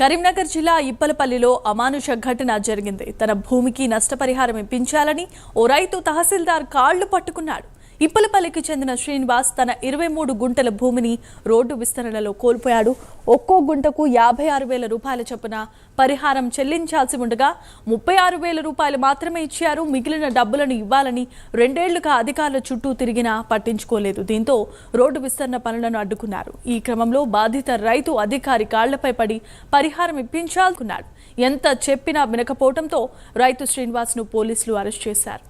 కరీంనగర్ జిల్లా ఇప్పలపల్లిలో అమానుష ఘటన జరిగింది. తన భూమికి నష్టపరిహారం ఇప్పించాలని ఓ రైతు తహసీల్దార్ కాళ్లు పట్టుకున్నాడు. ఇప్పలపల్లికి చెందిన శ్రీనివాస్ తన 23 గుంటల భూమిని రోడ్డు విస్తరణలో కోల్పోయాడు. ఒక్కో గుంటకు 56,000 రూపాయల చొప్పున పరిహారం చెల్లించాల్సి ఉండగా 36,000 రూపాయలు మాత్రమే ఇచ్చారు. మిగిలిన డబ్బులను ఇవ్వాలని 2 ఏళ్లుగా అధికారుల చుట్టూ తిరిగినా పట్టించుకోలేదు. దీంతో రోడ్డు విస్తరణ పనులను అడ్డుకున్నారు. ఈ క్రమంలో బాధిత రైతు అధికారి కాళ్లపై పడి పరిహారం ఇప్పించాలనుకున్నాడు. ఎంత చెప్పినా వినకపోవడంతో రైతు శ్రీనివాస్ను పోలీసులు అరెస్ట్ చేశారు.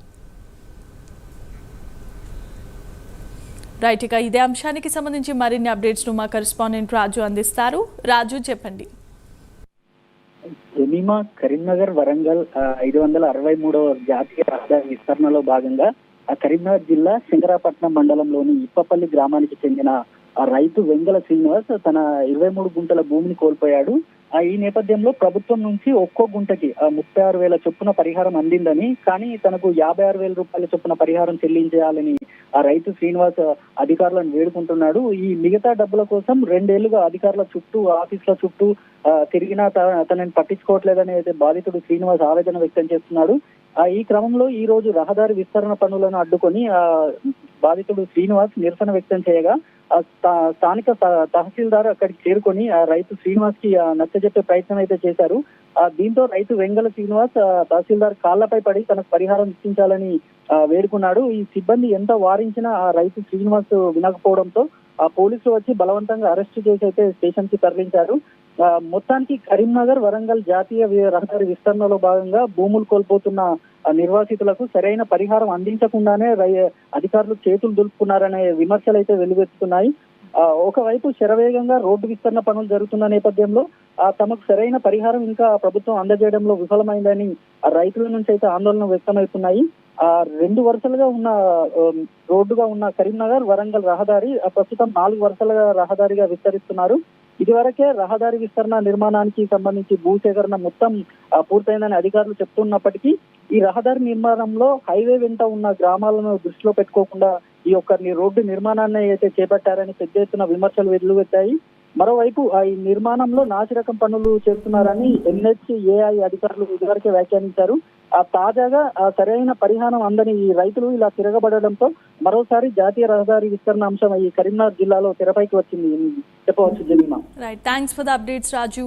రైట్, ఇక ఇదే అంశానికి సంబంధించి మరిన్ని అప్డేట్స్ ను మా కరెస్పాండెంట్ రాజు అందిస్తారు. రాజు, చెప్పండి. జమీమా కరీంనగర్ వరంగల్ 563వ జాతీయ రహదారి విస్తరణలో భాగంగా కరీంనగర్ జిల్లా శంకరాపట్నం మండలంలోని ఇప్పపల్లి గ్రామానికి చెందిన రైతు వెంగళ శ్రీనివాస్ తన 23 గుంటల భూమిని కోల్పోయాడు. ఈ నేపథ్యంలో ప్రభుత్వం నుంచి ఒక్కో గుంటకి 36,000 చొప్పున పరిహారం అందిందని, కానీ తనకు 56,000 రూపాయల చొప్పున పరిహారం చెల్లించేయాలని రైతు శ్రీనివాస్ అధికారులను వేడుకుంటున్నాడు. ఈ మిగతా డబ్బుల కోసం 2 ఏళ్లుగా అధికారుల చుట్టూ, ఆఫీసుల చుట్టూ తిరిగినా తనని పట్టించుకోవట్లేదని అయితే బాధితుడు శ్రీనివాస్ ఆవేదన వ్యక్తం చేస్తున్నాడు. ఈ క్రమంలో ఈ రోజు రహదారి విస్తరణ పనులను అడ్డుకొని బాధితుడు శ్రీనివాస్ నిరసన వ్యక్తం చేయగా స్థానిక తహసీల్దార్ అక్కడికి చేరుకొని రైతు శ్రీనివాస్ కి నచ్చజెప్పే ప్రయత్నం అయితే చేశారు. దీంతో రైతు వెంగళ శ్రీనివాస్ తహసీల్దార్ కాళ్లపై పడి తనకు పరిహారం ఇప్పించాలని వేడుకున్నాడు. ఈ సిబ్బంది ఎంత వారించినా రైతు శ్రీనివాస్ వినకపోవడంతో పోలీసులు వచ్చి బలవంతంగా అరెస్టు చేసి అయితే స్టేషన్ కి తరలించారు. మొత్తానికి కరీంనగర్ వరంగల్ జాతీయ రహదారి విస్తరణలో భాగంగా భూములు కోల్పోతున్న నిర్వాసితులకు సరైన పరిహారం అందించకుండానే అధికారులు చేతులు దులుపుకున్నారనే విమర్శలు అయితే వెలువెత్తుతున్నాయి. ఒకవైపు శరవేగంగా రోడ్డు విస్తరణ పనులు జరుగుతున్న నేపథ్యంలో తమకు సరైన పరిహారం ఇంకా ప్రభుత్వం అందజేయడంలో విఫలమైందని రైతుల నుంచి అయితే ఆందోళన వ్యక్తమవుతున్నాయి. 2 వరుసలుగా ఉన్న రోడ్డుగా ఉన్న కరీంనగర్ వరంగల్ రహదారి ప్రస్తుతం 4 వరుసలుగా రహదారిగా విస్తరిస్తున్నారు. ఇదివరకే రహదారి విస్తరణ నిర్మాణానికి సంబంధించి భూసేకరణ మొత్తం పూర్తయిందని అధికారులు చెప్తున్నప్పటికీ ఈ రహదారి నిర్మాణంలో హైవే వెంట ఉన్న గ్రామాలను దృష్టిలో పెట్టుకోకుండా ఈ రోడ్డు నిర్మాణాన్ని అయితే చేపట్టారని పెద్ద ఎత్తున విమర్శలు వెల్లువెత్తాయి. మరోవైపు ఈ నిర్మాణంలో నాసిరకం పనులు చేస్తున్నారని NHAI అధికారులు ఇదివరకే వ్యాఖ్యానించారు. తాజాగా సరైన పరిహారం అందని ఈ రైతులు ఇలా తిరగబడడంతో మరోసారి జాతీయ రహదారి విస్తరణ అంశం ఈ కరీంనగర్ జిల్లాలో తెరపైకి వచ్చింది చెప్పవచ్చు. Jemimah, right, thanks for the updates Raju.